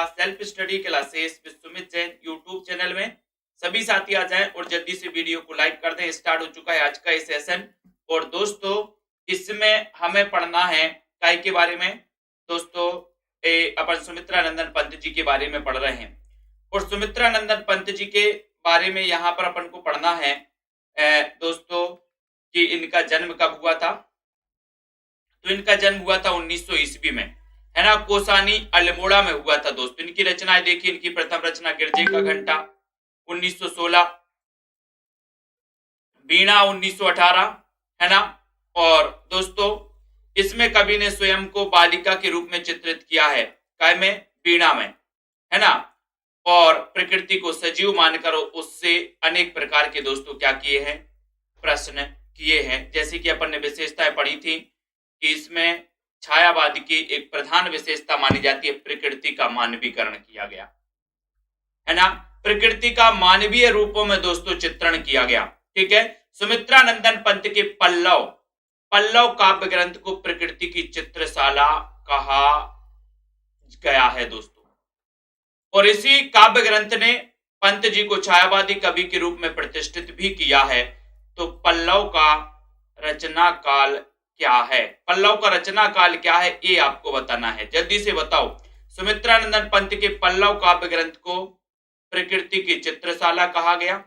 Self study classes with Sumit Jain YouTube channel में। सभी साथी आ जाएं और जल्दी से वीडियो को लाइक कर दें। स्टार्ट हो चुका है आज का ये सेशन और दोस्तों इसमें हमें पढ़ना है काय के बारे में। दोस्तों अपन सुमित्रानंदन पंत जी के बारे में पढ़ रहे हैं और सुमित्रानंदन पंत जी के बारे में यहाँ पर अपन को पढ़ना है दोस्तों कि इनका जन्म कब हुआ था। तो इनका जन्म हुआ था 1900 ईस्वी में, है ना, कोसानी अल्मोड़ा में हुआ था। दोस्तों इनकी रचनाएं देखिए, इनकी प्रथम रचना गिरजे का घंटा 1916, वीणा 1918, है ना। और दोस्तों इसमें कवि ने स्वयं को बालिका के रूप में चित्रित किया है, काय में, वीणा में, है ना। और प्रकृति को सजीव मानकर उससे अनेक प्रकार के दोस्तों क्या किए हैं, प्रश्न किए हैं। जैसे कि अपन ने विशेषताएं पढ़ी थी कि इसमें छायावाद की एक प्रधान विशेषता मानी जाती है, प्रकृति का मानवीकरण किया गया, है ना। प्रकृति का मानवीय रूपों में दोस्तों चित्रण किया गया, ठीक है। सुमित्रानंदन पंत के पल्लव काव्य ग्रंथ को प्रकृति की चित्रशाला कहा गया है दोस्तों। और इसी काव्य ग्रंथ ने पंत जी को छायावादी कवि के रूप में प्रतिष्ठित भी किया है। तो पल्लव का रचना काल क्या है, पल्लव का रचना काल क्या है, ये आपको बताना है। जल्दी से बताओ। सुमित्रानंदन पंत के पल्लव काव्य ग्रंथ को प्रकृति की चित्रशाला कहा गया।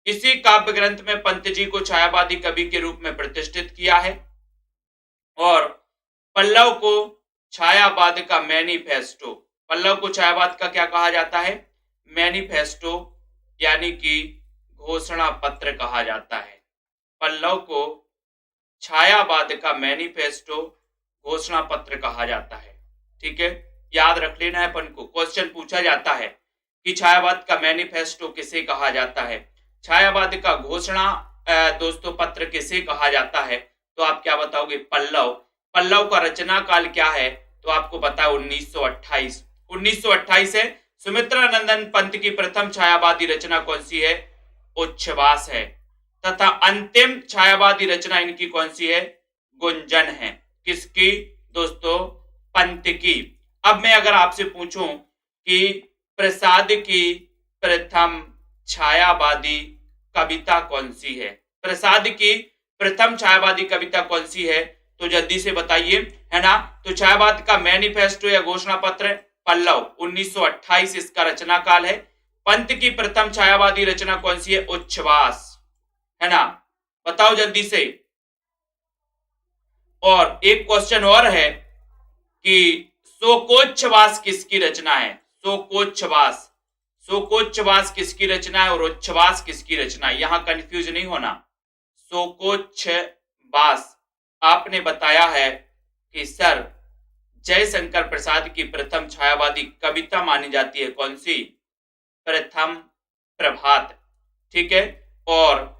इसी काव्य ग्रंथ में पंत जी को छायावादी कवि के रूप में प्रतिष्ठित किया है और पल्लव को छायावाद का मैनिफेस्टो, पल्लव को छायावाद का क्या कहा जाता है, मैनिफेस्टो यानी कि घोषणा पत्र कहा जाता है। पल्लव को छायावाद का मैनिफेस्टो, घोषणा पत्र कहा जाता है, ठीक है। याद रख लेना है अपन को। क्वेश्चन पूछा जाता है कि छायावाद का मैनिफेस्टो किसे कहा जाता है, छायावाद का घोषणा दोस्तों पत्र किसे कहा जाता है, तो आप क्या बताओगे, पल्लव का रचना काल क्या है, तो आपको पता है 1928 है। सुमित्रानंदन पंत की प्रथम छायावादी रचना कौन सी है, उच्छ्वास है। तथा अंतिम छायावादी रचना इनकी कौन सी है, गुंजन है। किसकी दोस्तों, पंत की। अब मैं अगर आपसे पूछूं कि प्रसाद की प्रथम छायावादी कविता कौन सी है, प्रसाद की प्रथम छायावादी कविता कौन सी है, तो जल्दी से बताइए, है ना। तो छायावाद का मैनिफेस्टो या घोषणा पत्र पल्लव 1928 इसका रचना काल है। पंत की प्रथम छायावादी रचना कौन सी है, उच्छ्वास, है ना। बताओ जल्दी से। और एक क्वेश्चन और है कि शोकोच्छ्वास किसकी रचना है, शोकोच्छ्वास किसकी रचना है और उच्छ्वास किसकी रचना है, यहां कंफ्यूज नहीं होना। शोकोच्छ्वास आपने बताया है कि सर जयशंकर प्रसाद की प्रथम छायावादी कविता मानी जाती है, कौन सी, प्रथम प्रभात, ठीक है। और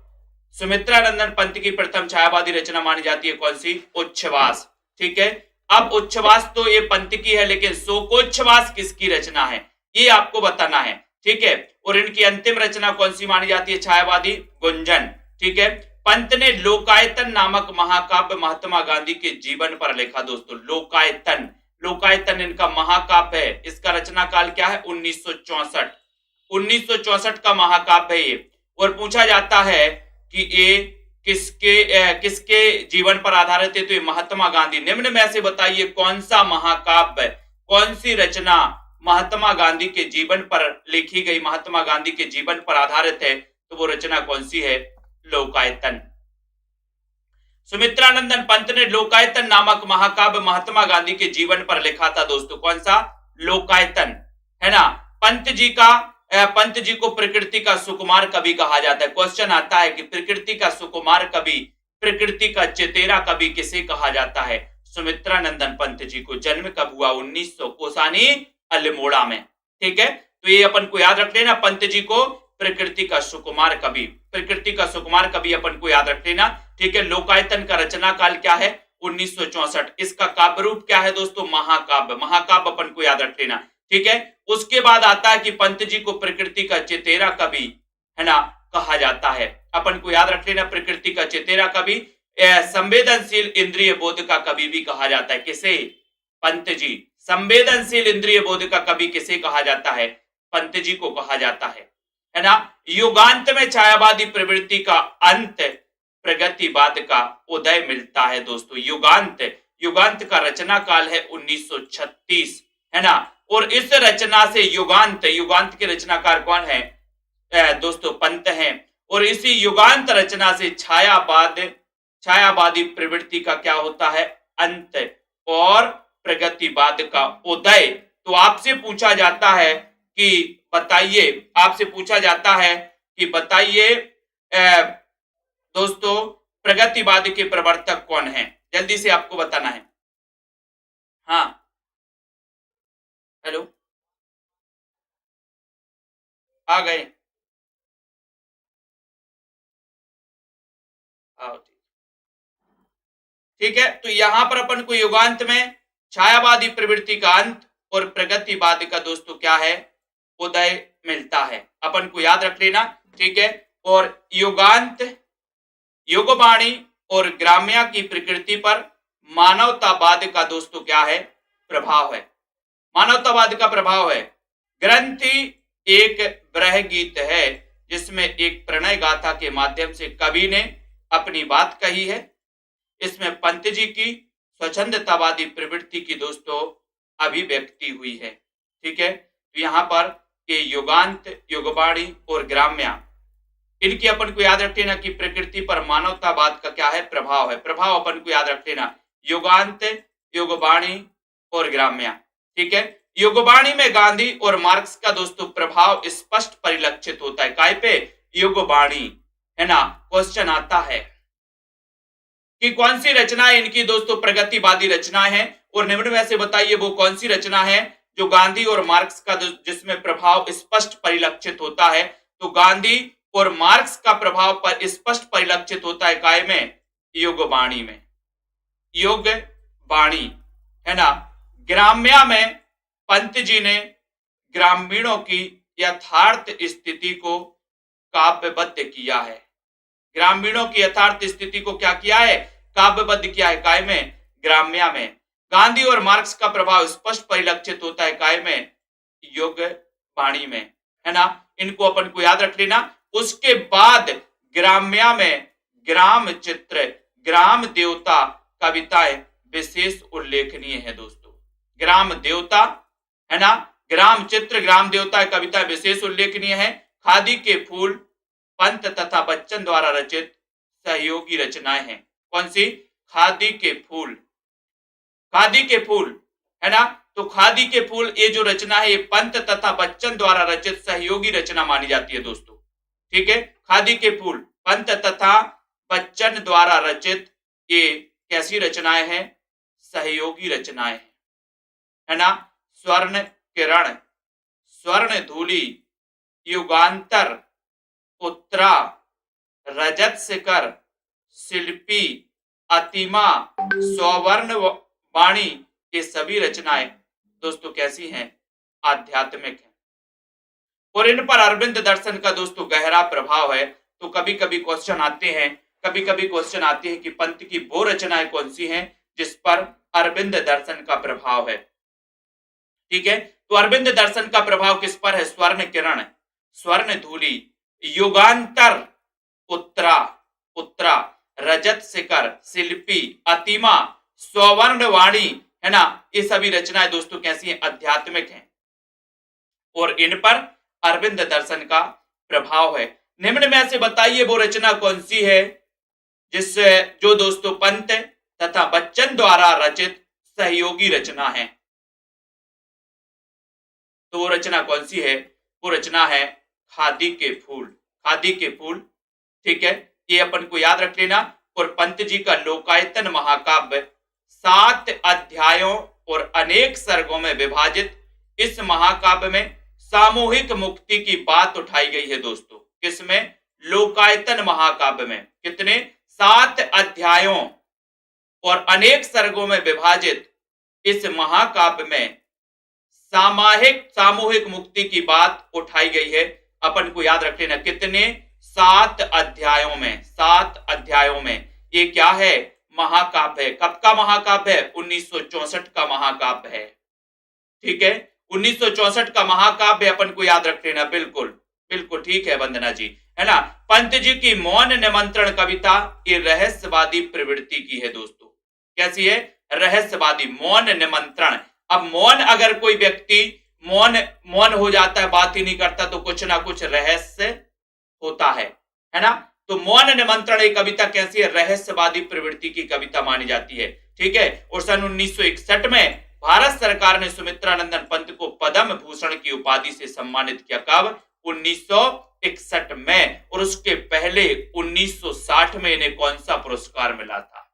सुमित्रानंदन पंत की प्रथम छायावादी रचना मानी जाती है कौन सी, उच्छ्वास, ठीक है। अब उच्छ्वास तो ये पंत की है, लेकिन शोकोच्छ्वास किसकी रचना है ये आपको बताना है, ठीक है। और इनकी अंतिम रचना कौन सी मानी जाती है, छायावादी गुंजन, ठीक है। पंत ने लोकायतन नामक महाकाव्य महात्मा गांधी के जीवन पर लिखा दोस्तों। लोकायतन इनका महाकाव्य है। इसका रचना काल क्या है, 1964 का महाकाव्य है ये। और पूछा जाता है कि ये किसके जीवन पर आधारित है, तो ये महात्मा गांधी। निम्न में से बताइए कौन सा महाकाव्य, कौन सी रचना महात्मा गांधी के जीवन पर लिखी गई, महात्मा गांधी के जीवन पर आधारित है, तो वो रचना कौन सी है, लोकायतन। सुमित्रानंदन पंत ने लोकायतन नामक महाकाव्य महात्मा गांधी के जीवन पर लिखा था दोस्तों, कौन सा, लोकायतन, है ना। पंत जी को प्रकृति का सुकुमार कवि कहा जाता है। क्वेश्चन आता है कि प्रकृति का सुकुमार कवि, प्रकृति का चेतेरा कवि किसे कहा जाता है, सुमित्रानंदन पंत जी को। जन्म कब हुआ, 1900, कोसानी अल्मोड़ा में, ठीक है। तो ये अपन को याद रख लेना, पंत जी को प्रकृति का सुकुमार कवि, प्रकृति का सुकुमार कवि अपन को याद रख लेना, ठीक है। लोकायतन का रचना काल क्या है, 1964। इसका काव्य रूप क्या है दोस्तों, महाकाव्य अपन को याद रख लेना, ठीक है। उसके बाद आता है कि पंत जी को प्रकृति का चेतेरा कवि, है ना, कहा जाता है। अपन को याद रख लेना, प्रकृति का चेतेरा कवि, संवेदनशील इंद्रिय बोध का कवि भी कहा जाता है। किसे, पंत जी, संवेदनशील इंद्रिय बोध का कवि किसे कहा जाता है? पंत जी को कहा जाता है ना। युगांत में छायावादी प्रवृत्ति का अंत, प्रगतिवाद का उदय मिलता है दोस्तों। युगांत का रचना काल है 1936, है ना। और इस रचना से युगांत के रचनाकार कौन है दोस्तों? पंत हैं। और इसी युगांत रचना से छायावादी प्रवृत्ति का क्या होता है? अंत और प्रगतिवाद का उदय। तो आपसे पूछा जाता है कि बताइए दोस्तों प्रगतिवाद के प्रवर्तक कौन हैं? जल्दी से आपको बताना है। हाँ, हेलो, आ गए? ठीक है, तो यहां पर अपन को युगांत में छायावादी प्रवृत्ति का अंत और प्रगतिवाद का दोस्तों क्या है? उदय मिलता है। अपन को याद रख लेना, ठीक है। और युगांत युगवाणी और ग्राम्या की प्रकृति पर मानवतावाद का दोस्तों क्या है? प्रभाव है। मानवतावाद का प्रभाव है। ग्रंथि एक ब्रह गीत है जिसमें एक प्रणय गाथा के माध्यम से कवि ने अपनी बात कही है। इसमें पंत जी की स्वच्छंदतावादी प्रवृत्ति की दोस्तों अभिव्यक्ति हुई है। ठीक है, तो यहां पर ये युगांत, युगवाणी और ग्राम्या, इनकी अपन को याद रख लेना कि प्रकृति पर मानवतावाद का क्या है? प्रभाव है। प्रभाव अपन को याद रख लेना, युगांत, युगवाणी और ग्राम्या। ठीक है, युगवाणी में गांधी और मार्क्स का दोस्तों प्रभाव स्पष्ट परिलक्षित होता है। काय पे? युगवाणी, है ना। क्वेश्चन आता है कि कौन सी रचना इनकी दोस्तों प्रगतिवादी रचनाएं हैं, और निम्न में से बताइए वो कौन सी रचना है जो गांधी और मार्क्स का जिसमें प्रभाव स्पष्ट परिलक्षित होता है। तो गांधी और मार्क्स का प्रभाव पर स्पष्ट परिलक्षित होता है काय में? युगवाणी में। युगवाणी, है ना। ग्राम्या में पंत जी ने ग्रामीणों की यथार्थ स्थिति को काव्यबद्ध किया है। ग्रामीणों की यथार्थ स्थिति को क्या किया है? काव्यबद्ध किया है। काय में? ग्राम्या में। गांधी और मार्क्स का प्रभाव स्पष्ट परिलक्षित होता है काय में? युगवाणी में, है ना। इनको अपन को याद रख लेना। उसके बाद ग्राम्या में ग्राम चित्र, ग्राम देवता कविताएं विशेष उल्लेखनीय है दोस्तों। ग्राम देवता, है ना, ग्राम चित्र, ग्राम देवता कविता विशेष उल्लेखनीय है। खादी के फूल पंत तथा बच्चन द्वारा रचित सहयोगी रचनाएं हैं। कौन सी? खादी के फूल, खादी के फूल, है ना। तो खादी के फूल ये जो रचना है ये पंत तथा बच्चन द्वारा रचित सहयोगी रचना मानी जाती है दोस्तों। ठीक है, खादी के फूल पंत तथा बच्चन द्वारा रचित ये कैसी रचनाएं हैं? सहयोगी रचनाएं हैं, है ना। स्वर्ण किरण, स्वर्ण धूली, युगांतर, उत्तरा, रजत शिखर, शिल्पी, अतिमा, सौवर्ण वाणी, ये सभी रचनाएं दोस्तों कैसी हैं? आध्यात्मिक हैं। और इन पर अरविंद दर्शन का दोस्तों गहरा प्रभाव है। तो कभी कभी क्वेश्चन आते हैं कि पंत की वो रचनाएं कौन सी हैं जिस पर अरविंद दर्शन का प्रभाव है। ठीक है, तो अरविंद दर्शन का प्रभाव किस पर है? स्वर्ण किरण, स्वर्ण धूली, युगांतर, उत्तरा, रजत शिखर, शिल्पी, अतिमा, सौवर्ण वाणी, है ना। ये सभी रचनाएं दोस्तों कैसी हैं? आध्यात्मिक हैं और इन पर अरविंद दर्शन का प्रभाव है। निम्न में से बताइए वो रचना कौन सी है जो दोस्तों पंत तथा बच्चन द्वारा रचित सहयोगी रचना है। तो वो रचना कौन सी है? वो रचना है खादी के फूल, खादी के फूल। ठीक है, ये अपन को याद रख लेना। और पंत जी का लोकायतन महाकाव्य 7 अध्यायों और अनेक सर्गों में विभाजित इस महाकाव्य में सामूहिक मुक्ति की बात उठाई गई है दोस्तों। किसमें? लोकायतन महाकाव्य में। कितने? 7 अध्यायों और अनेक सर्गों में विभाजित इस महाकाव्य में सामूहिक मुक्ति की बात उठाई गई है। अपन को याद रख लेना कितने? 7 अध्यायों में, 7 अध्यायों में। ये क्या है? महाकाव्य है। कब का महाकाव्य है? 1964 का महाकाव्य है। ठीक है। 1964 का महाकाव्य अपन को याद रख लेना, बिल्कुल बिल्कुल ठीक है वंदना जी, है ना। पंत जी की मौन निमंत्रण कविता ये रहस्यवादी प्रवृत्ति की है दोस्तों। कैसी है? रहस्यवादी, मौन निमंत्रण। अब मौन, अगर कोई व्यक्ति मौन मौन हो जाता है, बात ही नहीं करता, तो कुछ ना कुछ रहस्य होता है ना। तो मौन निमंत्रण एक कविता कैसी है? रहस्यवादी प्रवृत्ति की कविता मानी जाती है, ठीक है। और सन 1961 में भारत सरकार ने सुमित्रा नंदन पंत को पद्म भूषण की उपाधि से सम्मानित किया। कब? 1961 में। और उसके पहले 1960 में इन्हें कौन सा पुरस्कार मिला था?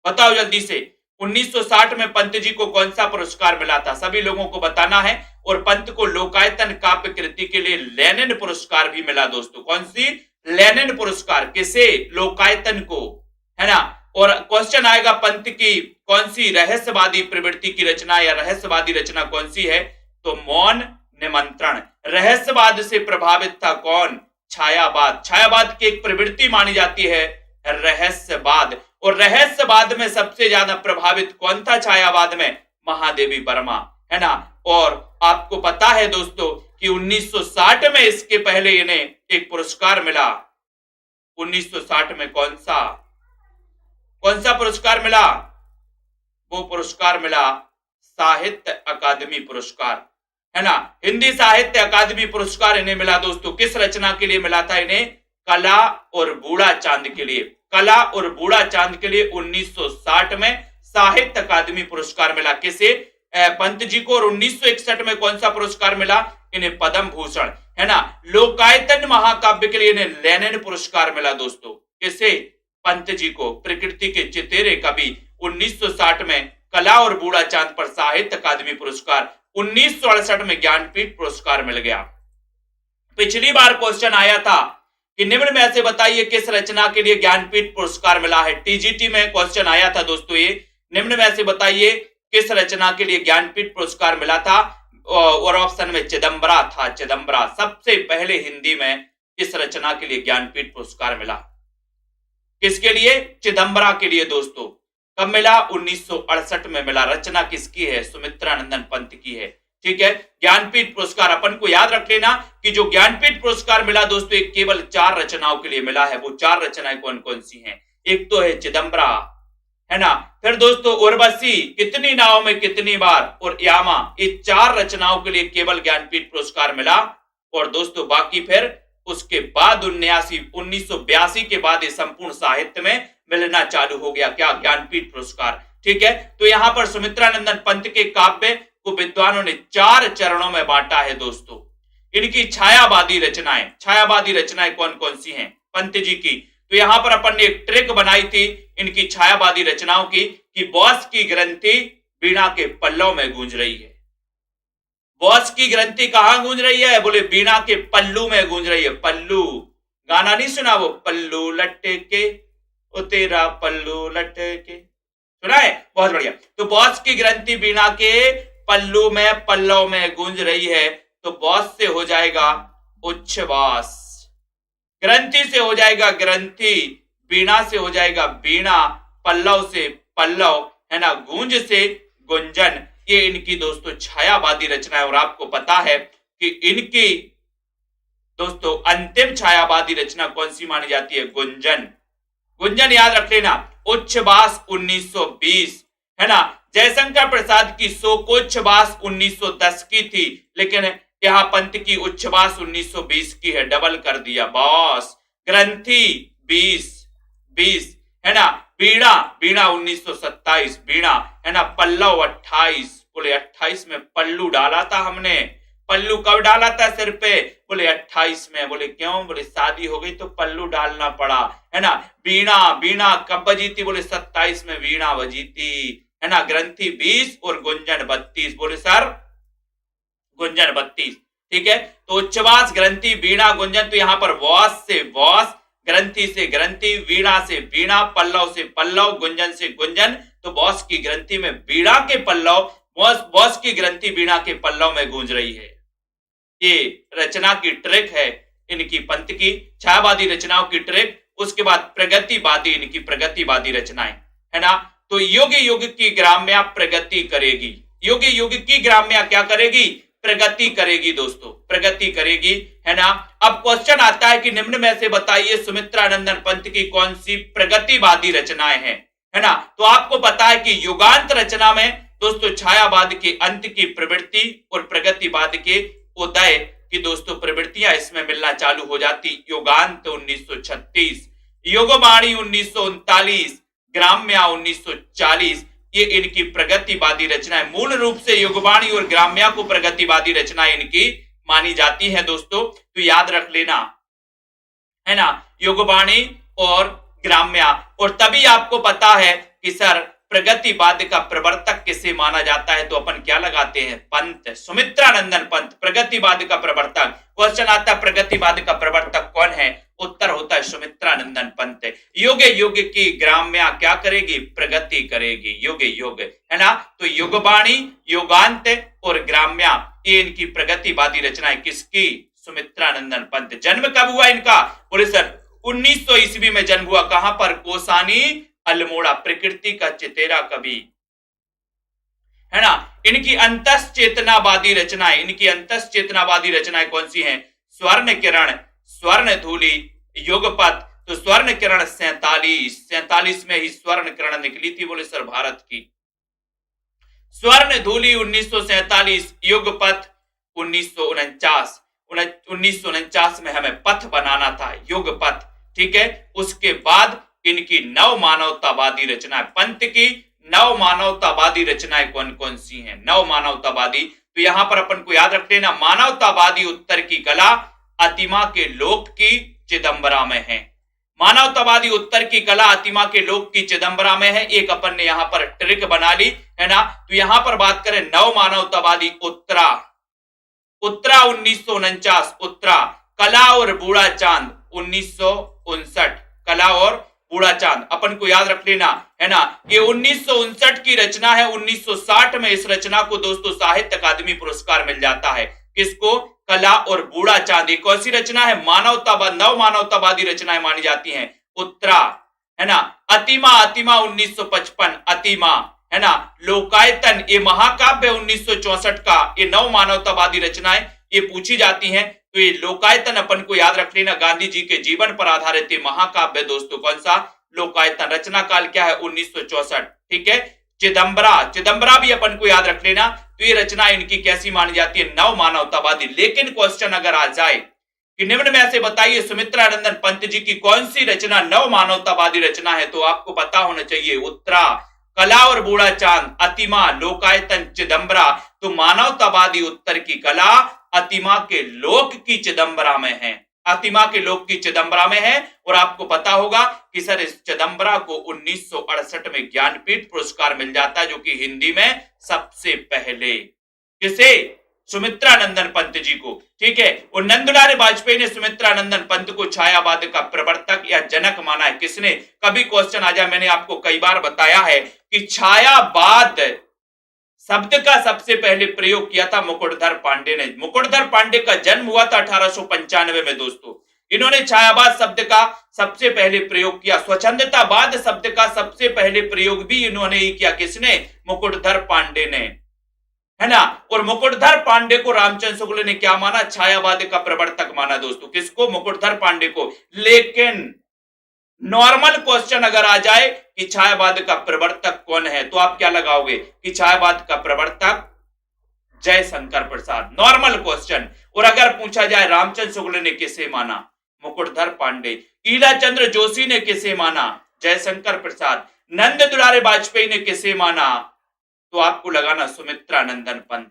बताओ जल्दी से। 1960 में पंत जी को कौन सा पुरस्कार मिला था? सभी लोगों को बताना है। और पंत को लोकायतन काव्य कृति के लिए लेनिन पुरस्कार भी मिला दोस्तों। कौन सी? लेनिन पुरस्कार। किसे? लोकायतन को, है ना। और क्वेश्चन आएगा पंत की कौन सी रहस्यवादी प्रवृत्ति की रचना या रहस्यवादी रचना कौन सी है? तो मौन निमंत्रण। रहस्यवाद से प्रभावित था कौन? छायावाद। छायावाद की एक प्रवृत्ति मानी जाती है रहस्यवाद। और रहस्यवाद में सबसे ज्यादा प्रभावित कौन था छायावाद में? महादेवी वर्मा, है ना। और आपको पता है दोस्तों कि 1960 में इसके पहले इन्हें एक पुरस्कार मिला। 1960 में कौन सा पुरस्कार मिला? वो पुरस्कार मिला साहित्य अकादमी पुरस्कार, है ना। हिंदी साहित्य अकादमी पुरस्कार इन्हें मिला दोस्तों। किस रचना के लिए मिला था इन्हें? कला और बूढ़ा चांद के लिए। कला और बूढ़ा चांद के लिए 1960 में साहित्य अकादमी पुरस्कार मिला। किसे? पंत जी को। और 1961 में कौन सा पुरस्कार मिला इन्हें? पद्म भूषण, है ना। लोकायतन महाकाव्य के लिए इन्हें लेनिन पुरस्कार मिला दोस्तों। किसे? पंत जी को। प्रकृति के चितेरे कवि। 1960 में कला और बूढ़ा चांद पर साहित्य अकादमी पुरस्कार। 1968 में ज्ञानपीठ पुरस्कार मिल गया। पिछली बार क्वेश्चन आया था कि निम्न में से बताइए किस रचना के लिए ज्ञानपीठ पुरस्कार मिला है। टीजीटी में क्वेश्चन आया था दोस्तों ये। निम्न में से बताइए किस रचना के लिए ज्ञानपीठ पुरस्कार मिला था। और ऑप्शन में चिदंबरा था। चिदंबरा सबसे पहले हिंदी में इस रचना के लिए ज्ञानपीठ पुरस्कार मिला। किसके लिए? चिदंबरा के लिए दोस्तों। कब मिला? 1968 में मिला। रचना किसकी है? सुमित्रा नंदन पंत की है, ठीक है। ज्ञानपीठ पुरस्कार अपन को याद रख लेना कि जो ज्ञानपीठ पुरस्कार मिला दोस्तों एक केवल 4 रचनाओं के लिए मिला है। वो 4 रचनाएं कौन कौन सी हैं? एक तो है चिदंबरा, है ना। फिर दोस्तों उर्वशी, कितनी नाव में कितनी बार, और यामा, ये 4 रचनाओं के लिए केवल ज्ञानपीठ पुरस्कार मिला। और दोस्तों बाकी फिर उसके बाद 1982 के बाद ये संपूर्ण साहित्य में मिलना चालू हो गया। क्या? ज्ञानपीठ पुरस्कार, ठीक है। तो यहां पर सुमित्रा नंदन पंत के काव्य को विद्वानों ने 4 चरणों में बांटा है दोस्तों। इनकी छायावादी रचनाएं कौन कौन सी हैं पंत जी की? तो यहां पर अपन ने एक ट्रिक बनाई थी इनकी छायावादी रचनाओं की कि बॉस की ग्रंथि वीणा के पल्लव में गूंज रही है। बॉस की ग्रंथि कहां गूंज रही है? बोले वीणा के पल्लू में गूंज रही है। पल्लू, गाना नहीं सुना वो? पल्लू लटके ओ तेरा पल्लू लटके, सुना है? बहुत बढ़िया। तो बॉस की ग्रंथि वीणा के पल्लू में पल्लव में गूंज रही है। तो बॉस से हो जाएगा उच्छ्वास, ग्रंथि से हो जाएगा ग्रंथि, वीणा से हो जाएगा वीणा, पल्लव से पल्लव, है ना, गूंज से गुंजन। ये इनकी दोस्तों छायावादी रचना है। और आपको पता है कि इनकी दोस्तों अंतिम छायावादी रचना कौन सी मानी जाती है? गुंजन। गुंजन याद रख लेना। उच्छ्वास 1920, है ना। जयशंकर प्रसाद की शोकोच्छ्वास 1910 की थी, लेकिन यहां पंत की उच्छ्वास 1920 की है। डबल कर दिया बॉस। ग्रंथि 20, है ना। वीणा 1927 वीणा, है ना। पल्लव 28, बोले 28 में पल्लू डाला था हमने। पल्लू कब डाला था सिर पे? बोले 28 में। बोले क्यों? बोले शादी हो गई तो पल्लू डालना पड़ा, है ना। वीणा कब बजी थी? बोले 27 में वीणा बजी थी, है ना। ग्रंथि 20 और गुंजन 32। बोले सर गुंजन 32, ठीक है। तो उच्छ्वास, ग्रंथि, वीणा, गुंजन। तो यहां पर वॉस से वॉस, ग्रंथि से ग्रंथि, वीणा से वीणा, पल्लव से पल्लव, गुंजन से गुंजन। तो बॉस की ग्रंथि में वीणा के पल्लव, बॉस की ग्रंथि वीणा के पल्लव में गूंज रही है। ये रचना की ट्रिक है इनकी पंत की छायावादी रचनाओं की ट्रिक। उसके बाद प्रगतिवादी, इनकी प्रगतिवादी रचनाएं, है ना। तो युग युग की ग्राम्या प्रगति करेगी, युग युग की ग्राम्या क्या करेगी, प्रगति करेगी दोस्तों, प्रगति करेगी, है ना। अब क्वेश्चन आता है कि निम्न में से बताइए सुमित्रानंदन पंत की कौन सी प्रगतिवादी रचनाएं हैं, है ना। तो आपको पता है कि युगांत रचना में दोस्तों छायावाद के अंत की प्रवृत्ति और प्रगतिवाद के उदय की दोस्तों प्रवृत्तियां इसमें मिलना चालू हो जाती। युगांत 1936, युगवाणी 1939, ग्राम्या 1940, ये इनकी प्रगतिवादी रचनाएं, मूल रूप से युगवाणी और ग्राम्या को प्रगतिवादी रचनाएं इनकी मानी जाती है दोस्तों, तो याद रख लेना, है ना, युगवाणी और ग्राम्या। और तभी आपको पता है कि सर प्रगतिवाद का प्रवर्तक किसे माना जाता है, तो अपन क्या लगाते हैं, पंत, सुमित्रानंदन पंत प्रगतिवाद का प्रवर्तक। क्वेश्चन आता है प्रगतिवाद का प्रवर्तक कौन है, उत्तर होता है सुमित्रानंदन पंत। युग युग की ग्राम्या क्या करेगी, प्रगति करेगी, युग युग, है ना। तो युगवाणी, युगांत और ग्राम्या ये इनकी प्रगतिवादी रचनाएं किसकी, सुमित्रानंदन पंत। जन्म कब हुआ इनका, बोले सर 1900 ईस्वी में जन्म हुआ, कहां पर, कोसानी अल्मोड़ा। प्रकृति का चितेरा कवि, है ना। इनकी अंतस चेतनावादी रचनाएं, इनकी अंतस चेतनावादी रचनाएं कौन सी हैं, स्वर्ण किरण, स्वर्ण धूलि, युगपथ। तो स्वर्ण किरण 47 में ही स्वर्ण किरण निकली थी, बोले सर भारत की। स्वर्ण धूलि 1947, युगपथ 1949, 1949 में हमें पथ बनाना था, युगपथ, ठीक है। उसके बाद इनकी नव मानवतावादी रचनाएं, पंत की नव मानवतावादी रचनाएं कौन कौन सी हैं, नव मानवतावादी। तो यहां पर अपन को याद रख लेना, मानवतावादी उत्तर की कला अतिमा के लोक की चिदंबरा में है। मानवतावादी उत्तर की कला अतिमा के लोक की चिदंबरा में है। एक अपन ने यहां पर ट्रिक बना ली, है ना। तो यहां पर बात करें नव मानवतावादी उत्तरा, उत्तरा 1949, उत्तरा, कला और बूढ़ा चांद 1959, कला और बूढ़ा चांद अपन को याद रख लेना, है ना। ये 1959 की रचना है। 1960 में इस रचना को दोस्तों साहित्य अकादमी पुरस्कार मिल जाता है, किसको, कला और बूढ़ा चांद। एक कौन सी रचना है, मानवतावाद, नव मानवतावादी रचनाएं मानी जाती हैं, उत्तरा, है ना। अतिमा, अतिमा 1955, अतिमा, है ना। लोकायतन ये महाकाव्य 1964 का, ये नव मानवतावादी रचनाएं ये पूछी जाती हैं। तो ये लोकायतन अपन को याद रख लेना, गांधी जी के जीवन पर आधारित महाकाव्य दोस्तों, कौन सा, लोकायतन। रचना काल क्या है, 1964, ठीक है। चिदंबरा, चिदंबरा भी अपन को याद रख लेना। तो ये रचना इनकी कैसी मानी जाती है, नव मानवतावादी। लेकिन क्वेश्चन अगर आ जाए कि निम्न में से बताइए सुमित्रानंदन पंत जी की कौन सी रचना नव मानवतावादी रचना है, तो आपको पता होना चाहिए, उत्तरा, कला और बूढ़ा चांद, अतिमा, लोकायतन, चिदंबरा। तो मानवतावादी उत्तर की कला अतिमा के लोक की चिदंबरा में है, अतिमा के लोक की चिदंबरा में है। और आपको पता होगा कि सर इस चिदंबरा को 1968 में ज्ञानपीठ पुरस्कार मिल जाता है, जो कि हिंदी में सबसे पहले, किसे, सुमित्रानंदन पंत जी को, ठीक है। और नंदलाल वाजपेयी ने सुमित्रानंदन पंत को छायावाद का प्रवर्तक या जनक माना है, किसने, कभी क्वेश्चन आ जाए, मैंने आपको कई बार बताया है कि छायावाद शब्द का सबसे पहले प्रयोग किया था मुकुटधर पांडे ने। मुकुटधर पांडे का जन्म हुआ था 1895 में दोस्तों। इन्होंने छायावाद शब्द का सबसे पहले प्रयोग किया। स्वच्छंदतावाद शब्द का सबसे पहले प्रयोग भी इन्होंने ही किया, किसने, मुकुटधर पांडे ने, है ना। और मुकुटधर पांडे को रामचंद्र शुक्ल ने क्या माना, छायावाद का प्रवर्तक माना दोस्तों, किसको, मुकुटधर पांडे को। लेकिन नॉर्मल क्वेश्चन अगर आ जाए कि छायावाद का प्रवर्तक कौन है, तो आप क्या लगाओगे कि छायावाद का प्रवर्तक जयशंकर प्रसाद, नॉर्मल क्वेश्चन। और अगर पूछा जाए रामचंद्र शुक्ल ने किसे माना, मुकुटधर पांडे, ईला चंद्र जोशी ने किसे माना, जयशंकर प्रसाद, नंद दुलारे वाजपेयी ने किसे माना, तो आपको लगाना सुमित्रानंदन पंत,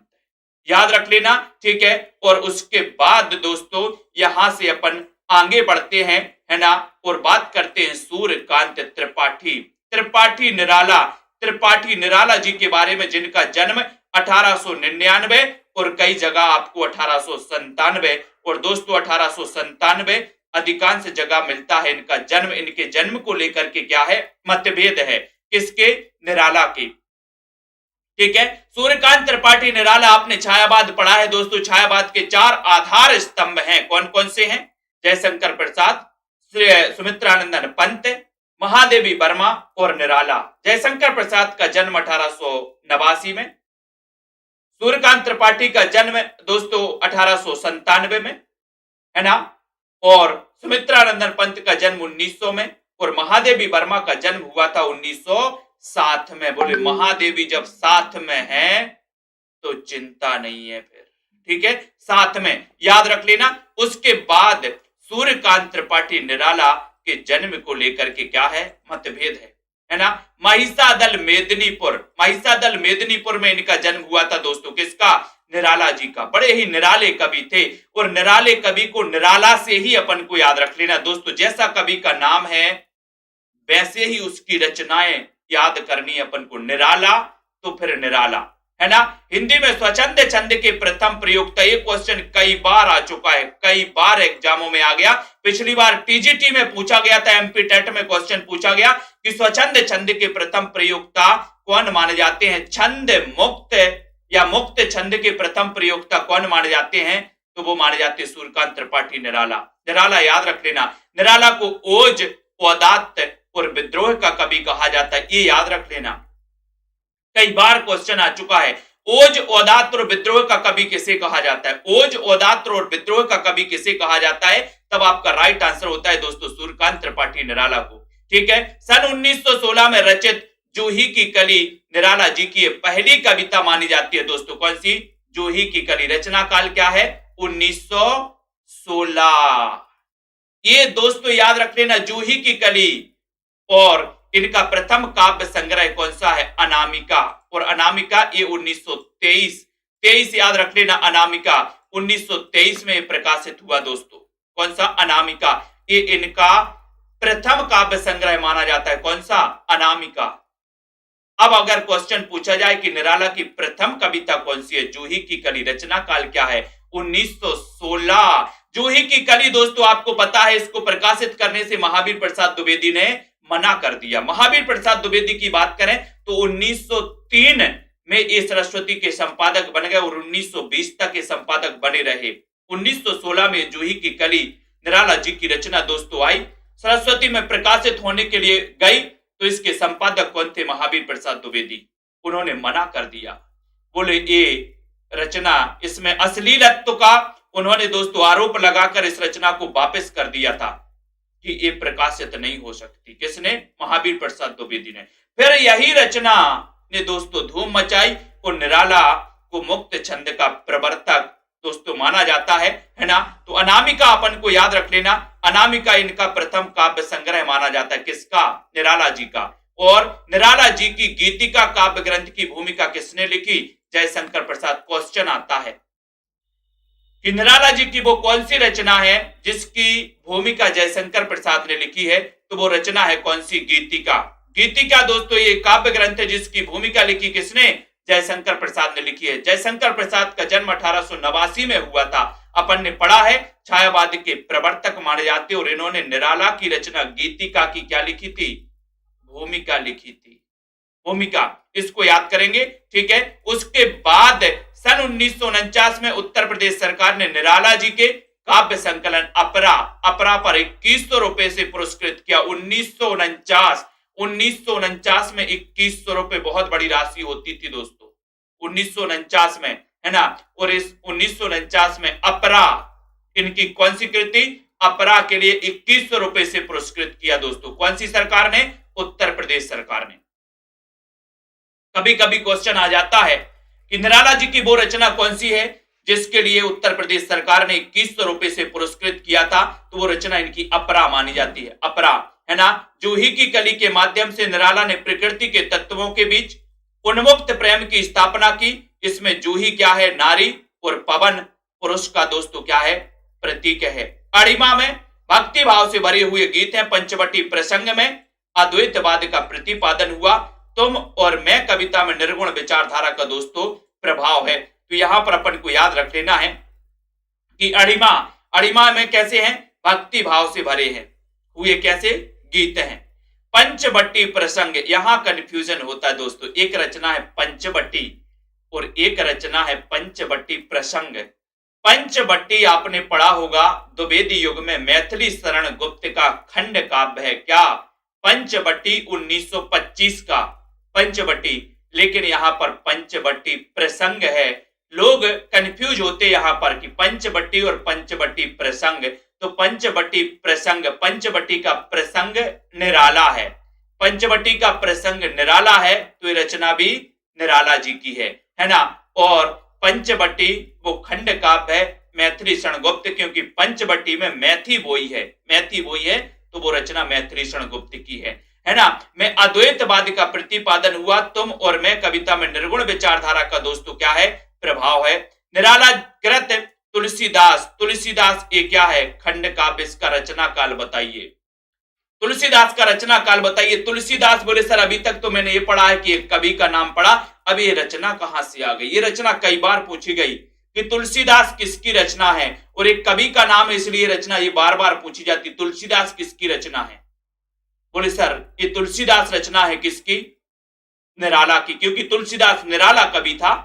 याद रख लेना, ठीक है। और उसके बाद दोस्तों यहां से अपन आगे बढ़ते हैं, है ना, और बात करते हैं सूर्यकांत त्रिपाठी, त्रिपाठी निराला, त्रिपाठी निराला जी के बारे में, जिनका जन्म 1899 और कई जगह आपको 1897, और दोस्तों 1897 अधिकांश जगह मिलता है इनका जन्म। इनके जन्म को लेकर के क्या है, मतभेद है, किसके, निराला की, ठीक है। सूर्यकांत त्रिपाठी निराला, आपने छायावाद पढ़ा है दोस्तों। छायावाद के 4 आधार स्तंभ हैं, कौन कौन से हैं, जयशंकर प्रसाद, सुमित्रानंदन पंत, महादेवी वर्मा और निराला। जयशंकर प्रसाद का जन्म 1889 में, सूर्यकांत त्रिपाठी का जन्म दोस्तों 1897 में, है ना, और सुमित्रानंदन पंत का जन्म 1900 में, और महादेवी वर्मा का जन्म हुआ था 1907 में। बोले महादेवी जब साथ में है तो चिंता नहीं है फिर, ठीक है, साथ में, याद रख लेना। उसके बाद सूर्यकांत त्रिपाठी निराला के जन्म को लेकर के क्या है, मतभेद है ना। महिषादल मेदिनीपुर में इनका जन्म हुआ था दोस्तों, किसका, निराला जी का। बड़े ही निराले कवि थे, और निराले कवि को निराला से ही अपन को याद रख लेना दोस्तों। जैसा कवि का नाम है वैसे ही उसकी रचनाएं याद करनी अपन को, निराला तो फिर निराला, है ना। हिंदी में स्वच्छंद छंद के प्रथम प्रयोक्ता, ये क्वेश्चन कई बार आ चुका है, कई बार एग्जामों में आ गया। पिछली बार टीजीटी में पूछा गया था, एमपी टेट में क्वेश्चन पूछा गया कि स्वच्छंद छंद के प्रथम प्रयोक्ता कौन माने जाते हैं। छंद मुक्त या मुक्त छंद के प्रथम प्रयोक्ता कौन माने जाते हैं, तो वो माने जाते हैं सूर्यकांत त्रिपाठी निराला। निराला याद रख लेना। निराला को ओज, उदात्त और विद्रोह का कवि कहा जाता है, ये याद रख लेना। कई बार क्वेश्चन आ चुका है, ओज, उदात्त और विद्रोह का कवि किसे कहा जाता है। ओज, उदात्त और विद्रोह का कवि किसे कहा जाता है, तब आपका राइट आंसर होता है दोस्तों सूर्यकांत त्रिपाठी निराला को, ठीक है। सन 1916 में रचित जूही की कली निराला जी की पहली कविता मानी जाती है दोस्तों। कौन सी, जूही की कली। रचना काल क्या है, 1916। ये दोस्तों याद रख लेना, जूही की कली। और इनका प्रथम काव्य संग्रह कौन सा है, अनामिका। और अनामिका ये 1923 याद रख लेना, अनामिका 1923 में प्रकाशित हुआ दोस्तों। कौन सा, अनामिका। ये इनका प्रथम काव्य संग्रह माना जाता है, कौन सा, अनामिका। अब अगर क्वेश्चन पूछा जाए कि निराला की प्रथम कविता कौन सी है, जूही की कली, रचना काल क्या है, 1916। जूही की कली दोस्तों आपको पता है, इसको प्रकाशित करने से महावीर प्रसाद द्विवेदी ने मना कर दिया। महावीर प्रसाद द्विवेदी की बात करें तो 1903 में ये सरस्वती के संपादक बन गए और 1920 तक के संपादक बने रहे। 1916 में जूही की कली निराला जी की रचना दोस्तों आई, सरस्वती में प्रकाशित होने के लिए गई, तो इसके संपादक कौन थे, महावीर प्रसाद द्विवेदी। उन्होंने मना कर दिया, बोले ये रचना, इसमें अश्लीलत्व का उन्होंने दोस्तों आरोप लगाकर इस रचना को वापस कर दिया था कि ये प्रकाशित नहीं हो सकती। किसने, महावीर प्रसाद द्विवेदी ने। फिर यही रचना ने दोस्तों धूम मचाई और निराला को मुक्त छंद का प्रवर्तक दोस्तों माना जाता है ना। तो अनामिका अपन को याद रख लेना, अनामिका इनका प्रथम काव्य संग्रह माना जाता है, किसका, निराला जी का। और निराला जी की गीतिका काव्य ग्रंथ की भूमिका किसने लिखी, जयशंकर प्रसाद। क्वेश्चन आता है कि निराला जी की वो कौन सी रचना है जिसकी भूमिका जयशंकर प्रसाद ने लिखी है, तो वो रचना है कौन सी, गीतिका। गीतिका दोस्तों ये काव्य ग्रंथ है जिसकी भूमिका लिखी किसने, जयशंकर प्रसाद ने लिखी है। जयशंकर प्रसाद का जन्म 1889 में हुआ था। अपन ने पढ़ा है छायावाद के प्रवर्तक माने जाते, और इन्होंने निराला की रचना गीतिका की क्या लिखी थी, भूमिका लिखी थी, भूमिका। इसको याद करेंगे, ठीक है। उसके बाद सन 1949 में उत्तर प्रदेश सरकार ने निराला जी के काव्य संकलन अपरा पर 2100 रुपए से पुरस्कृत किया। 1949 में 2100 रुपए बहुत बड़ी राशि होती थी दोस्तों, 1949 में, है ना। और इस 1949 में अपरा, इनकी कौन सी कृति, अपरा के लिए 2100 रुपए से पुरस्कृत किया दोस्तों। कौन सी सरकार ने, उत्तर प्रदेश सरकार ने। कभी कभी क्वेश्चन आ जाता है कि निराला जी की वो रचना कौन सी है जिसके लिए उत्तर प्रदेश सरकार ने 2100 रुपए से पुरस्कृत किया था, तो वो रचना इनकी अपरा मानी जाती है, अपरा, है ना। जूही की कली के माध्यम से निराला ने प्रकृति के तत्वों के बीच उन्मुक्त प्रेम की स्थापना की। इसमें जूही क्या है, नारी, और पवन पुरुष का दोस्तों क्या है, प्रतीक है। अड़िमा में भक्ति भाव से भरे हुए गीत हैं। पंचवटी प्रसंग में अद्वैतवाद का प्रतिपादन हुआ। तुम और मैं कविता में निर्गुण विचारधारा का दोस्तों प्रभाव है। तो यहां पर अपन को याद रख लेना है कि अड़िमा में कैसे हैं, भक्ति भाव से भरे हैं हुए कैसे गीत हैं। पंचवटी प्रसंग, यहां कंफ्यूजन होता है दोस्तों, एक रचना है पंचवटी और एक रचना है पंचवटी प्रसंग। पंचवटी आपने पढ़ा होगा द्विवेदी युग में मैथिली शरण गुप्त का खंड काव्य है, क्या, पंचवटी 1925 का पंचवटी। लेकिन यहां पर पंचवटी प्रसंग है लोग कंफ्यूज होते यहां पर कि पंचवटी और पंचवटी प्रसंग। तो पंचवटी प्रसंग, पंचवटी का प्रसंग निराला है, पंचवटी का प्रसंग निराला है, तो ये रचना भी निराला जी की है ना। और पंचवटी वो खंड काव्य है मैथिली क्षणगुप्त, क्योंकि पंचवटी में मैथी बोई है, मैथी बोई है, तो वो रचना मैथिली क्षणगुप्त की है ना। मैं अद्वैतवाद का प्रतिपादन हुआ, तुम और मैं कविता में निर्गुण विचारधारा का दोस्तों क्या है, प्रभाव है। निराला कृत तुलसीदास, तुलसीदास ये क्या है, खंड काव्य, इसका रचना काल बताइए, तुलसीदास का रचना काल बताइए। तुलसीदास बोले सर अभी तक तो मैंने ये पढ़ा है कि एक कवि का नाम पढ़ा, अब ये रचना कहां से आ गई। ये रचना कई बार पूछी गई कि तुलसीदास किसकी रचना है, और एक कवि का नाम है इसलिए रचना ये बार बार पूछी जाती, तुलसीदास किसकी रचना है। बोले सर ये तुलसीदास रचना है किसकी, निराला की, क्योंकि तुलसीदास निराला कवि था,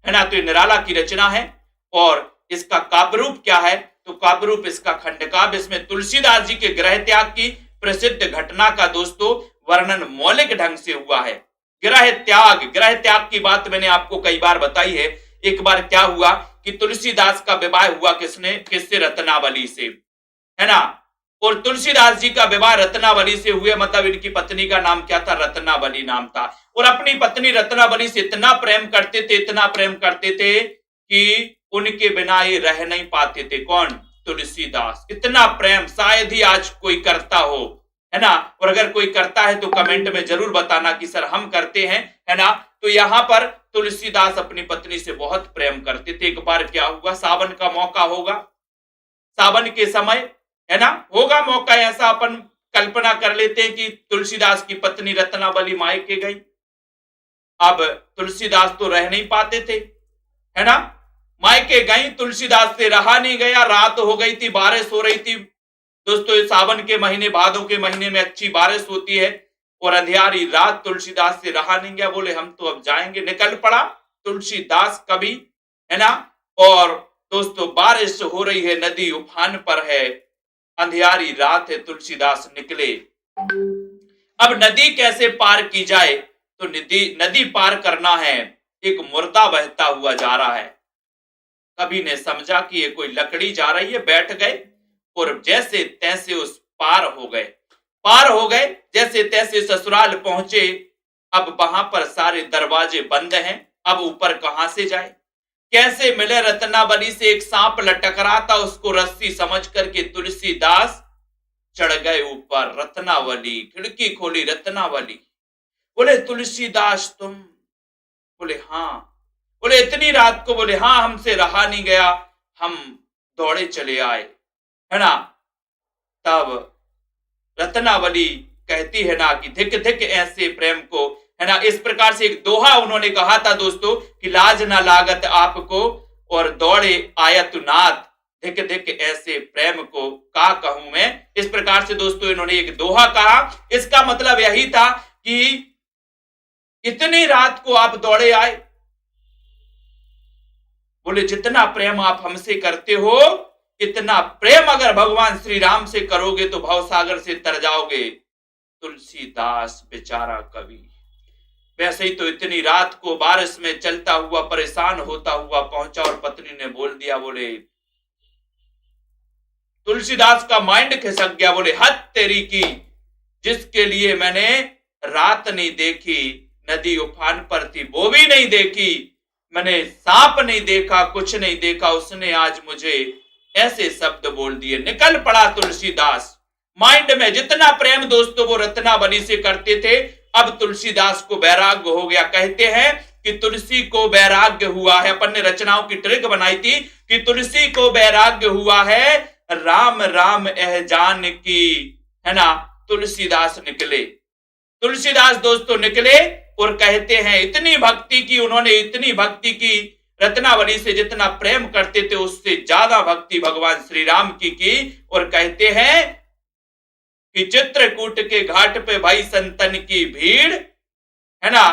है ना, तो ये निराला की रचना है। और इसका काव्य रूप क्या है, तो काव्य रूप इसका खंड काव्य, इसमें तुलसीदास जी के ग्रह त्याग की प्रसिद्ध घटना का दोस्तों वर्णन मौलिक ढंग से हुआ है। ग्रह त्याग की बात मैंने आपको कई बार बताई है। एक बार क्या हुआ कि तुलसीदास का विवाह हुआ किससे, रत्नावली से, है ना। और तुलसीदास जी का विवाह रत्नावली से हुए, मतलब इनकी पत्नी का नाम क्या था, रत्नावली नाम था। और अपनी पत्नी रत्नावली से इतना प्रेम करते थे, इतना प्रेम करते थे कि उनके बिना ये रह नहीं पाते थे। कौन, तुलसीदास। इतना प्रेम शायद ही आज कोई करता हो, है ना। और अगर कोई करता है तो कमेंट में जरूर बताना कि सर हम करते हैं, है ना। तो यहां पर तुलसीदास अपनी पत्नी से बहुत प्रेम करते थे। एक बार क्या हुआ, सावन का मौका होगा, सावन के समय, है ना, होगा मौका ऐसा, अपन कल्पना कर लेते हैं कि तुलसीदास की पत्नी रत्नावली मायके गई। अब तुलसीदास तो रह नहीं पाते थे, है ना, मायके गई, तुलसीदास से रहा नहीं गया, रात हो गई थी, बारिश हो रही थी दोस्तों। सावन के महीने, भादों के महीने में अच्छी बारिश होती है, और अंधियारी रात तुलसीदास से रहा नहीं गया, बोले हम तो अब जाएंगे। निकल पड़ा तुलसीदास कवि, है ना। और दोस्तों बारिश हो रही है, नदी उफान पर है, अंधियारी रात है, तुलसीदास निकले। अब नदी कैसे पार की जाए, तो नदी पार करना है, एक मुर्दा बहता हुआ जा रहा है। कवि ने समझा कि ये कोई लकड़ी जा रही है, बैठ गए और जैसे तैसे उस पार हो गए, जैसे तैसे ससुराल पहुंचे। अब वहां पर सारे दरवाजे बंद हैं, अब ऊपर कहां से जाए, कैसे मिले रत्नावली से। एक सांप लटक रहा था, उसको रस्सी समझ करके तुलसीदास चढ़ गए ऊपर। रत्नावली, खिड़की खोली, रत्नावली। बोले तुलसीदास तुम, बोले हाँ। बोले इतनी रात को, बोले हाँ हमसे रहा नहीं गया, हम दौड़े चले आए, है ना। तब रत्नावली कहती है ना कि धिक धिक ऐसे प्रेम को, है ना। इस प्रकार से एक दोहा उन्होंने कहा था दोस्तों कि लाज ना लागत आपको और दौड़े आयत नाथ, धिक धिक ऐसे प्रेम को का कहूं मैं। इस प्रकार से दोस्तों इन्होंने एक दोहा कहा। इसका मतलब यही था कि इतनी रात को आप दौड़े आए, बोले जितना प्रेम आप हमसे करते हो, इतना प्रेम अगर भगवान श्री राम से करोगे तो भवसागर से तर जाओगे। तुलसीदास बेचारा कवि वैसे ही तो इतनी रात को बारिश में चलता हुआ, परेशान होता हुआ पहुंचा, और पत्नी ने बोल दिया, बोले तुलसीदास का माइंड खिसक गया। बोले हद तेरी की, जिसके लिए मैंने रात नहीं देखी, नदी उफान पर थी वो भी नहीं देखी, मैंने सांप नहीं देखा, कुछ नहीं देखा, उसने आज मुझे ऐसे शब्द बोल दिए। निकल पड़ा तुलसीदास। माइंड में जितना प्रेम दोस्तों वो रत्नावली से करते थे, अब तुलसीदास को वैराग्य हो गया। कहते हैं कि तुलसी को वैराग्य हुआ है, अपन ने रचनाओं की ट्रिक बनाई थी कि तुलसी को वैराग्य हुआ है, राम राम एह जान की, है ना। तुलसीदास निकले, तुलसीदास दोस्तों निकले, और कहते हैं इतनी भक्ति की उन्होंने, इतनी भक्ति की, रत्नावली से जितना प्रेम करते थे उससे ज्यादा भक्ति भगवान श्री राम की। और कहते हैं कि चित्रकूट के घाट पे भाई संतन की भीड़, है ना,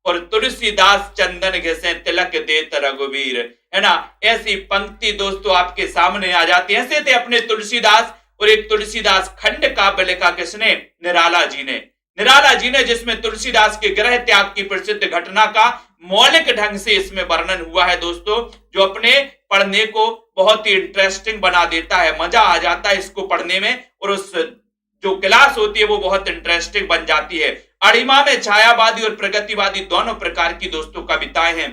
और तुलसीदास चंदन घिसे तिलक देत रघुवीर, है ना। ऐसी पंक्ति दोस्तों आपके सामने आ जाती है। ऐसे थे अपने तुलसीदास। और एक तुलसीदास खंड काव्य लिखा किसने, निराला जी ने। निराला जी ने, जिसमें तुलसीदास के गृह त्याग की प्रसिद्ध घटना का मौलिक ढंग से इसमें वर्णन हुआ है दोस्तों, जो अपने पढ़ने को बहुत ही इंटरेस्टिंग बना देता है, मजा आ जाता है इसको पढ़ने में, और उस जो क्लास होती है वो बहुत इंटरेस्टिंग बन जाती है। अणिमा में छायावादी और प्रगतिवादी दोनों प्रकार की दोस्तों कविताएं हैं।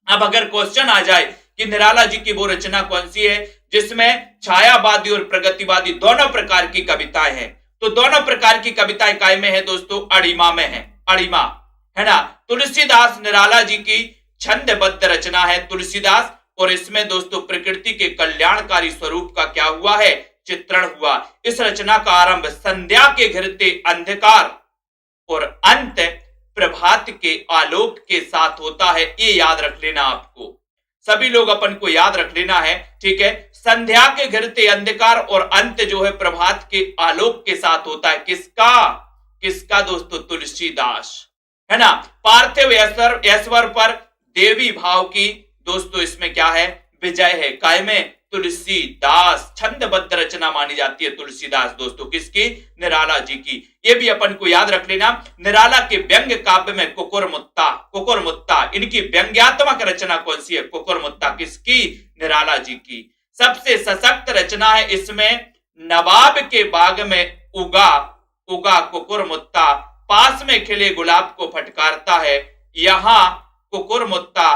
अब अगर क्वेश्चन आ जाए कि निराला जी की वो रचना कौन सी है जिसमें छायावादी और प्रगतिवादी दोनों प्रकार की कविताएं हैं, तो दोनों प्रकार की कविताएं काय में है दोस्तों? अणिमा में है। अणिमा है ना, तुलसीदास निराला जी की छंदबद्ध रचना है तुलसीदास, और इसमें दोस्तों प्रकृति के कल्याणकारी स्वरूप का क्या हुआ है? चित्रण हुआ। इस रचना का आरंभ संध्या के घिरते अंधकार और अंत प्रभात के आलोक के साथ होता है। ये याद रख लेना, आपको सभी लोग अपन को याद रख लेना है, ठीक है। संध्या के घिरते अंधकार और अंत जो है प्रभात के आलोक के साथ होता है। किसका? किसका दोस्तों? तुलसीदास, है ना। पार्थिव ऐश्वर पर देवी भाव की दोस्तों इसमें क्या है? विजय है। काय में? तुलसीदास। छंदबद्ध रचना मानी जाती है तुलसीदास दोस्तों, किसकी? निराला जी की। ये भी अपन को याद रख लेना। निराला के व्यंग्य काव्य में कुकुरमुत्ता इनकी व्यंग्यात्मक रचना कौन सी है? कुकुरमुत्ता किसकी? निराला जी की। सबसे सशक्त रचना है इसमें नवाब के बाग में उगा कुकुरमुत्ता, पास में खिले गुलाब को फटकारता है। यहां कुकुरमुत्ता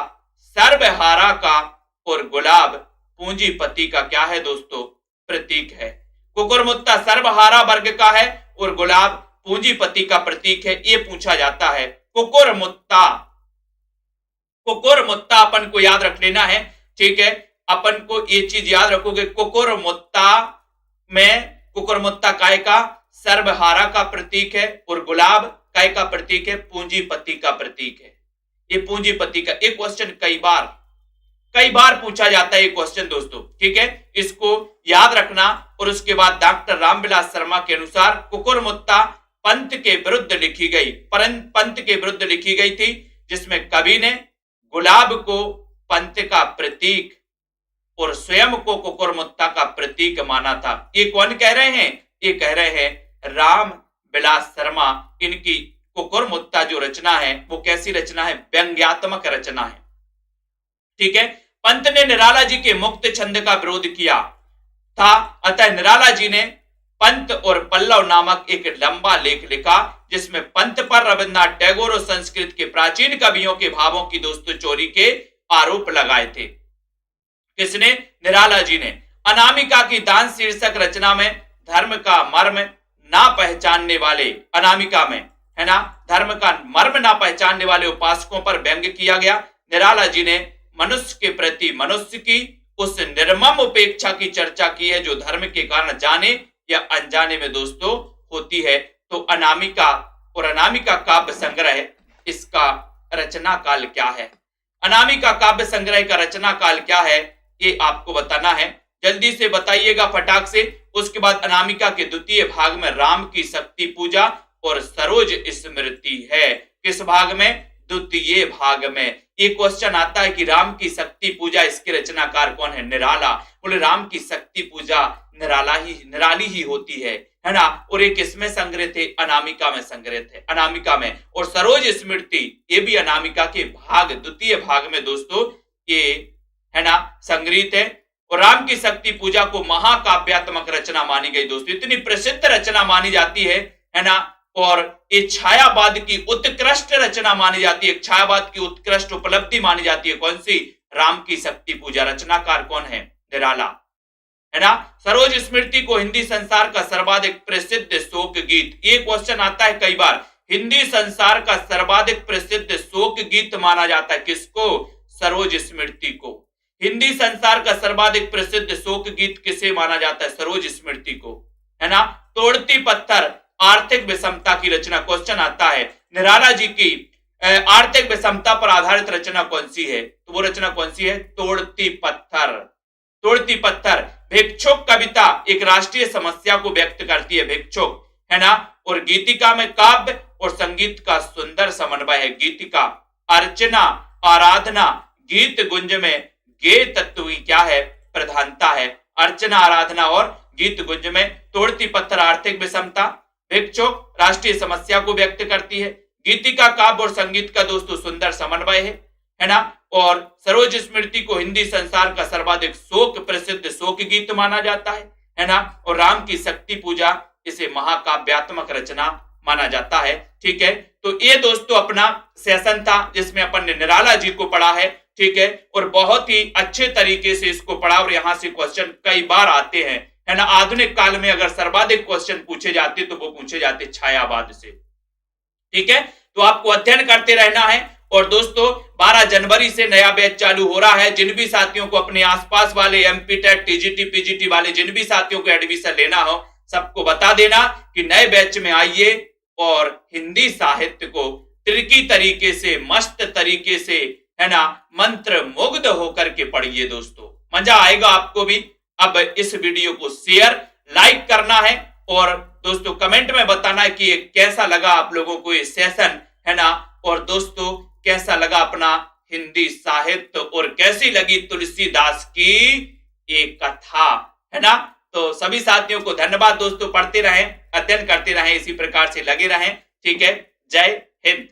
सर्वहारा का और गुलाब पूंजीपति का क्या है दोस्तों? प्रतीक है। कुकुरमुत्ता सर्वहारा वर्ग का है और गुलाब पूंजीपति का प्रतीक है। ये पूछा जाता है। कुकुरमुत्ता अपन को याद रख लेना है, ठीक है। अपन को ये चीज याद रखोगे, कुकुरमुत्ता में कुकुरमुत्ता काय का? सर्वहारा का प्रतीक है, और गुलाब काय का प्रतीक है? पूंजीपति का प्रतीक है। ये पूंजीपति का एक क्वेश्चन कई बार पूछा जाता है ये क्वेश्चन दोस्तों, ठीक है। इसको याद रखना। और उसके बाद डॉक्टर रामविलास शर्मा के अनुसार कुकुरमुत्ता पंत के विरुद्ध लिखी गई थी, जिसमें कवि ने गुलाब को पंत का प्रतीक और स्वयं को कुकुरमुत्ता का प्रतीक माना था। ये कौन कह रहे हैं? ये कह रहे हैं रामविलास शर्मा। इनकी कुकुरमुत्ता जो रचना है वो कैसी रचना है? व्यंग्यात्मक रचना है, ठीक है। पंत ने निराला जी के मुक्त छंद का विरोध किया था, अतः निराला जी ने पंत और पल्लव नामक एक लंबा लेख लिखा, जिसमें पंत पर रविन्द्रनाथ टैगोर और संस्कृत के प्राचीन कवियों के भावों की दोस्तों चोरी के आरोप लगाए थे। किसने? निराला जी ने। अनामिका की दान शीर्षक रचना में धर्म का मर्म ना पहचानने वाले, अनामिका में है ना, धर्म का मर्म ना पहचानने वाले उपासकों पर व्यंग्य किया गया। निराला जी ने मनुष्य के प्रति मनुष्य की उस निर्मम उपेक्षा की चर्चा की है जो धर्म के कारण जाने या अनजाने में दोस्तों होती है। तो अनामिका और अनामिका काव्य संग्रह, इसका रचना काल क्या है? अनामिका काव्य संग्रह का रचना काल क्या है ये आपको बताना है। जल्दी से बताइएगा फटाक से। उसके बाद अनामिका के द्वितीय भाग में राम की शक्ति पूजा और सरोज स्मृति है। किस भाग में? द्वितीय भाग में। ये क्वेश्चन आता है कि राम की शक्ति पूजा, इसके रचनाकार कौन है? निराला। बोले राम की शक्ति पूजा निराली ही होती है ना। और ये किसमें संग्रहित है? अनामिका में संग्रहित है, अनामिका में। और सरोज स्मृति ये भी अनामिका के भाग द्वितीय भाग में दोस्तों ये है ना संग्रहित है। और राम की शक्ति पूजा को महाकाव्यात्मक रचना मानी गई दोस्तों, इतनी प्रसिद्ध रचना मानी जाती है ना। और ये छायावाद की उत्कृष्ट रचना मानी जाती है, छायावाद की उत्कृष्ट उपलब्धि मानी जाती है। कौन सी? राम की शक्ति पूजा। रचनाकार कौन है? निराला, है ना। सरोज स्मृति को हिंदी संसार का सर्वाधिक प्रसिद्ध शोक गीत, ये क्वेश्चन आता है कई बार, हिंदी संसार का सर्वाधिक प्रसिद्ध शोक गीत माना जाता है। किसको? सरोज स्मृति को। हिंदी संसार का सर्वाधिक प्रसिद्ध शोक गीत किसे माना जाता है? सरोज स्मृति को, है ना। तोड़ती पत्थर आर्थिक विषमता की रचना, क्वेश्चन आता है निराला जी की आर्थिक विषमता पर आधारित रचना कौन सी है? तो वो रचना कौन सी है? तोड़ती पत्थर। तोड़ती पत्थर भिक्षुक कविता एक राष्ट्रीय समस्या को व्यक्त करती है, भिक्षुक, है ना। और गीतिका में काव्य और संगीत का सुंदर समन्वय है। गीतिका अर्चना आराधना, गीत गुंज में गे तत्व की क्या है? प्रधानता है। अर्चना आराधना और गीत गुंज में। तोड़ती पत्थर आर्थिक विषमता, भिक्षुक राष्ट्रीय समस्या को व्यक्त करती है। गीतिका काव्य और संगीत का दोस्तों सुंदर समन्वय है ना। और सरोज स्मृति को हिंदी संसार का सर्वाधिक शोक प्रसिद्ध शोक गीत माना जाता है ना। और राम की शक्ति पूजा इसे महाकाव्यात्मक रचना माना जाता है। ठीक है, तो ये दोस्तों अपना सेशन था जिसमें अपन ने निराला जी को पढ़ा है। ठीक है, और बहुत ही अच्छे तरीके से इसको पढ़ा और यहां से क्वेश्चन कई बार आते हैं, है ना। आधुनिक काल में अगर सर्वाधिक क्वेश्चन पूछे जाते तो वो पूछे जाते छायावाद से। ठीक है, तो आपको अध्ययन करते रहना है। और दोस्तों 12 जनवरी से नया बैच चालू हो रहा है। जिन भी साथियों को अपने आसपास वाले एमपी टेट टीजीटी पीजीटी वाले जिन भी साथियों को एडमिशन लेना हो सबको बता देना कि नए बैच में आइए और हिंदी साहित्य को त्रिकी तरीके से मस्त तरीके से, है ना, मंत्र मुग्ध होकर के पढ़िए दोस्तों, मजा आएगा आपको भी। अब इस वीडियो को शेयर लाइक करना है और दोस्तों कमेंट में बताना है कि कैसा लगा आप लोगों को ये सेशन, है ना। और दोस्तों कैसा लगा अपना हिंदी साहित्य और कैसी लगी तुलसीदास की ये कथा, है ना। तो सभी साथियों को धन्यवाद दोस्तों। पढ़ते रहें, अध्ययन करते रहें, इसी प्रकार से लगे रहें। ठीक है, जय हिंद।